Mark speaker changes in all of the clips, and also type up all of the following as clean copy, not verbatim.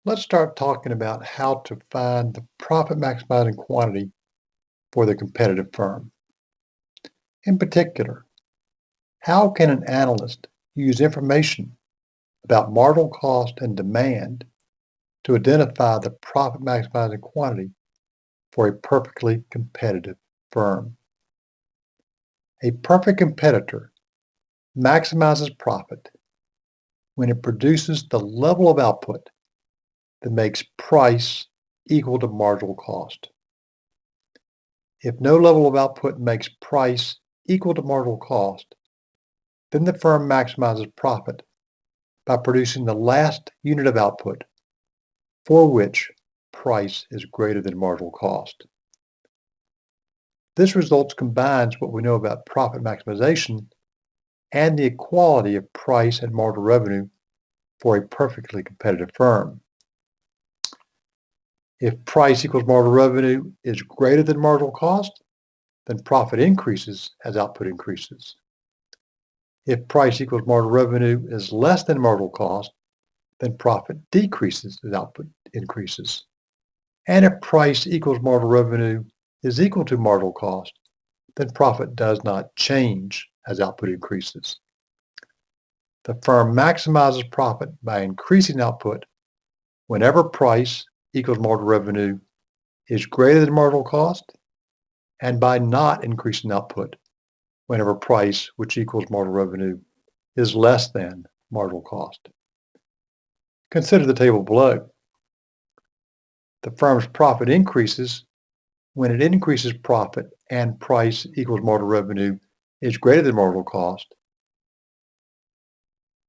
Speaker 1: Let's start talking about how to find the profit maximizing quantity for the competitive firm. In particular, how can an analyst use information about marginal cost and demand to identify the profit maximizing quantity for a perfectly competitive firm? A perfect competitor maximizes profit when it produces the level of output that makes price equal to marginal cost. If no level of output makes price equal to marginal cost, then the firm maximizes profit by producing the last unit of output for which price is greater than marginal cost. This result combines what we know about profit maximization and the equality of price and marginal revenue for a perfectly competitive firm. If price equals marginal revenue is greater than marginal cost, then profit increases as output increases. If price equals marginal revenue is less than marginal cost, then profit decreases as output increases. And if price equals marginal revenue is equal to marginal cost, then profit does not change as output increases. The firm maximizes profit by increasing output whenever price equals marginal revenue is greater than marginal cost, and by not increasing output whenever price, which equals marginal revenue, is less than marginal cost. Consider the table below. The firm's profit increases when it increases profit and price equals marginal revenue is greater than marginal cost.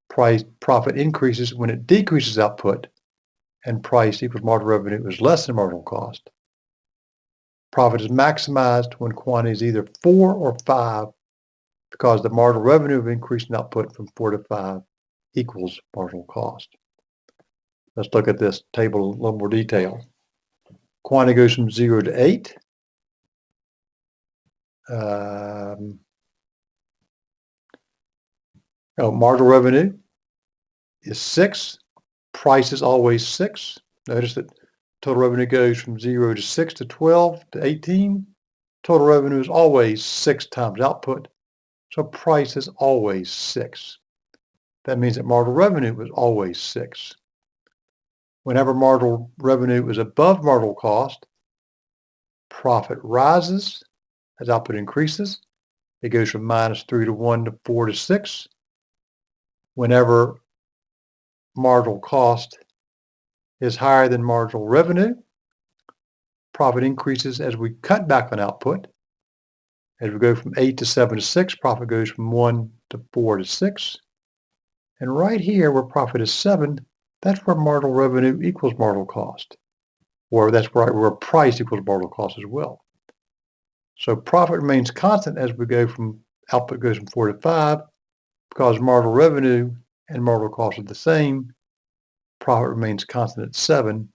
Speaker 1: Profit increases when it decreases output and price equals marginal revenue is less than marginal cost. Profit is maximized when quantity is either 4 or 5 because the marginal revenue of increasing output from 4 to 5 equals marginal cost. Let's look at this table in a little more detail. Quantity goes from 0 to 8. Marginal revenue is 6. Price is always 6. Notice that total revenue goes from 0 to 6 to 12 to 18. Total revenue is always 6 times output, so price is always 6. That means that marginal revenue is always 6. Whenever marginal revenue is above marginal cost, profit rises as output increases. It goes from -3 to 1 to 4 to 6. Whenever marginal cost is higher than marginal revenue, profit increases as we cut back on output. As we go from 8 to 7 to 6, profit goes from 1 to 4 to 6. And right here where profit is 7, that's where marginal revenue equals marginal cost. Or that's where price equals marginal cost as well. So profit remains constant as we go from output goes from 4 to 5 because marginal revenue and marginal cost are the same. Profit remains constant at 7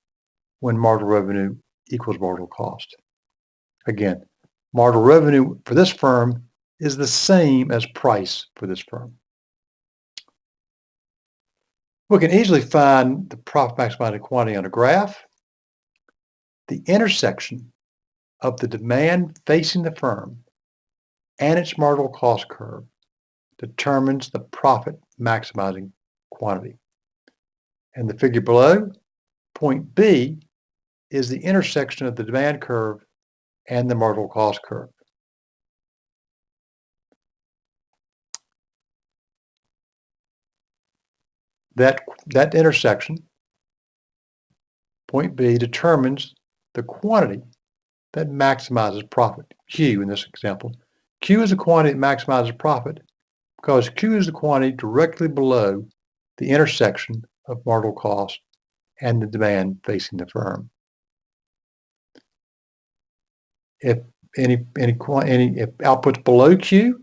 Speaker 1: when marginal revenue equals marginal cost. Again, marginal revenue for this firm is the same as price for this firm. We can easily find the profit maximizing quantity on a graph. The intersection of the demand facing the firm and its marginal cost curve determines the profit maximizing quantity. And the figure below, point B, is the intersection of the demand curve and the marginal cost curve. That intersection, point B, determines the quantity that maximizes profit, Q in this example. Q is the quantity that maximizes profit because Q is the quantity directly below the intersection of marginal cost and the demand facing the firm. If if output's below Q,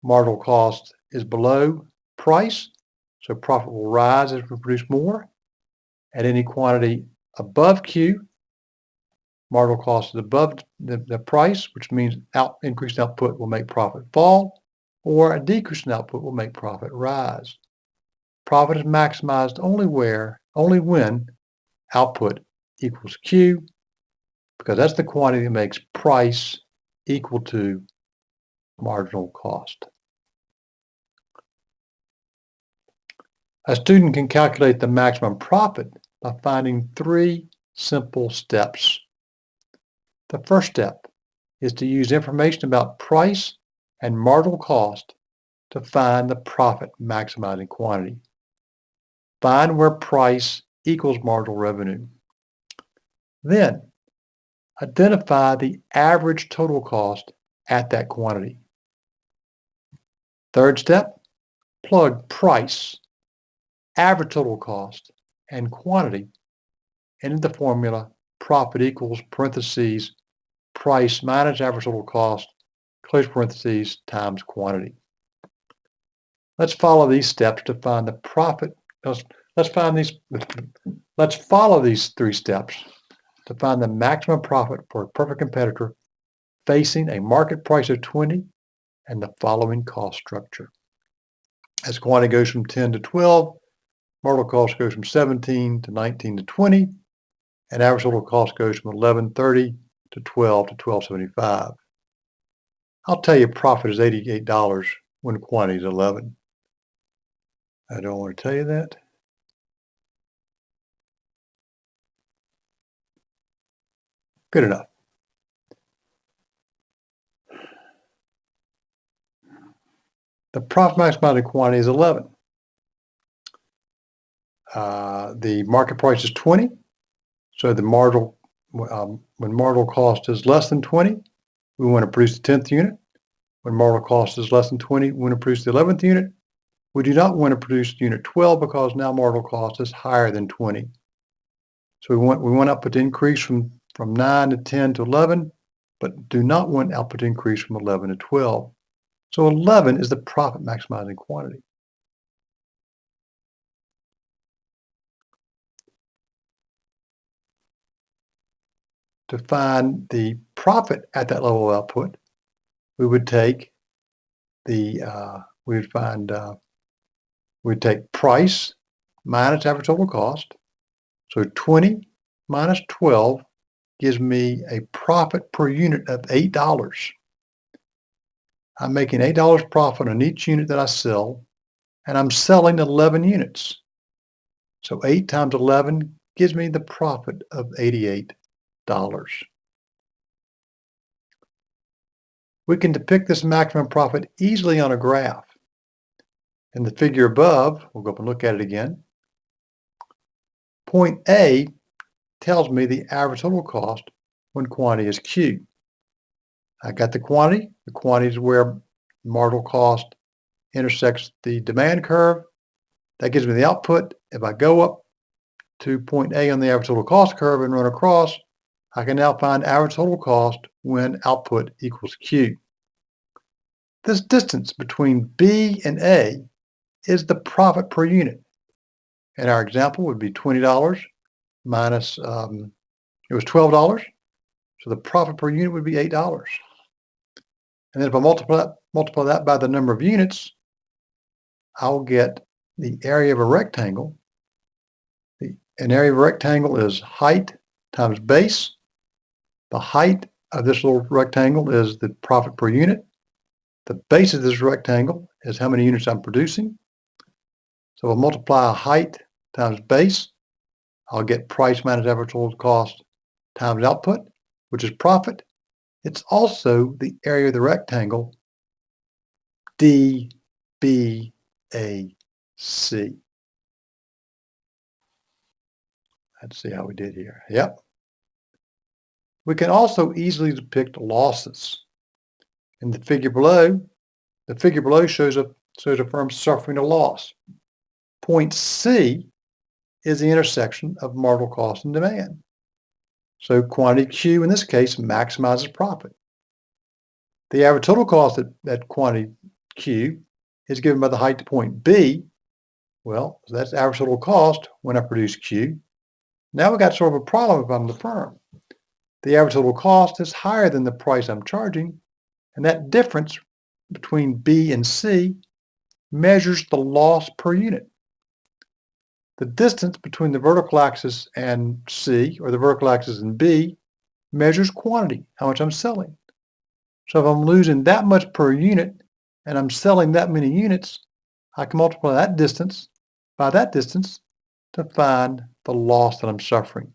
Speaker 1: marginal cost is below price, so profit will rise as we produce more. At any quantity above Q, marginal cost is above the price, which means increased output will make profit fall, or a decrease in output will make profit rise. Profit is maximized only when output equals Q, because that's the quantity that makes price equal to marginal cost. A student can calculate the maximum profit by finding 3 simple steps. The first step is to use information about price and marginal cost to find the profit maximizing quantity. Find where price equals marginal revenue. Then, identify the average total cost at that quantity. Third step, plug price, average total cost, and quantity into the formula profit equals parentheses price minus average total cost, close parentheses, times quantity. Let's follow these steps to find the profit. Let's follow these 3 steps to find the maximum profit for a perfect competitor facing a market price of 20 and the following cost structure. As quantity goes from 10 to 12, marginal cost goes from 17 to 19 to 20, and average total cost goes from 11.30 to 12 to 12.75. I'll tell you profit is $88 when quantity is 11. I don't want to tell you that. Good enough. The profit maximizing quantity is 11. The market price is 20. So the marginal, when marginal cost is less than 20, we want to produce the 10th unit. When marginal cost is less than 20, we want to produce the 11th unit. We do not want to produce unit 12 because now marginal cost is higher than 20. So we want output to increase from 9 to 10 to 11, but do not want output to increase from 11 to 12. So 11 is the profit maximizing quantity. To find the profit at that level of output, we would take we'd take price minus average total cost. So 20 minus 12 gives me a profit per unit of $8. I'm making $8 profit on each unit that I sell, and I'm selling 11 units. So 8 times 11 gives me the profit of $88. We can depict this maximum profit easily on a graph. In the figure above, we'll go up and look at it again. Point A tells me the average total cost when quantity is Q. I got the quantity. The quantity is where marginal cost intersects the demand curve. That gives me the output. If I go up to point A on the average total cost curve and run across, I can now find average total cost when output equals Q. This distance between B and A is the profit per unit. And our example would be $20 minus, it was $12. So the profit per unit would be $8. And then if I multiply that by the number of units, I'll get the area of a rectangle. An area of a rectangle is height times base. The height of this little rectangle is the profit per unit. The base of this rectangle is how many units I'm producing. So I'll multiply height times base. I'll get price minus average total cost times output, which is profit. It's also the area of the rectangle, DBAC. Let's see how we did here. Yep. We can also easily depict losses. In the figure below shows a firm suffering a loss. Point C is the intersection of marginal cost and demand. So quantity Q in this case maximizes profit. The average total cost at quantity Q is given by the height to point B. Well, so that's average total cost when I produce Q. Now we've got sort of a problem if I'm the firm. The average total cost is higher than the price I'm charging, and that difference between B and C measures the loss per unit. the distance between the vertical axis and C, or the vertical axis and B, measures quantity, how much I'm selling. So if I'm losing that much per unit and I'm selling that many units, I can multiply that distance by that distance to find the loss that I'm suffering.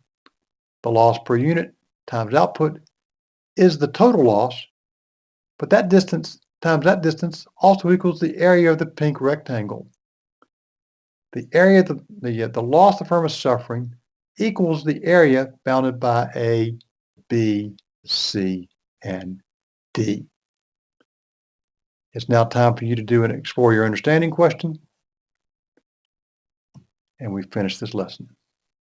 Speaker 1: The loss per unit times output is the total loss, but that distance times that distance also equals the area of the pink rectangle. The area, the loss the firm is suffering equals the area bounded by A, B, C, and D. It's now time for you to do an explore your understanding question, and we've finished this lesson.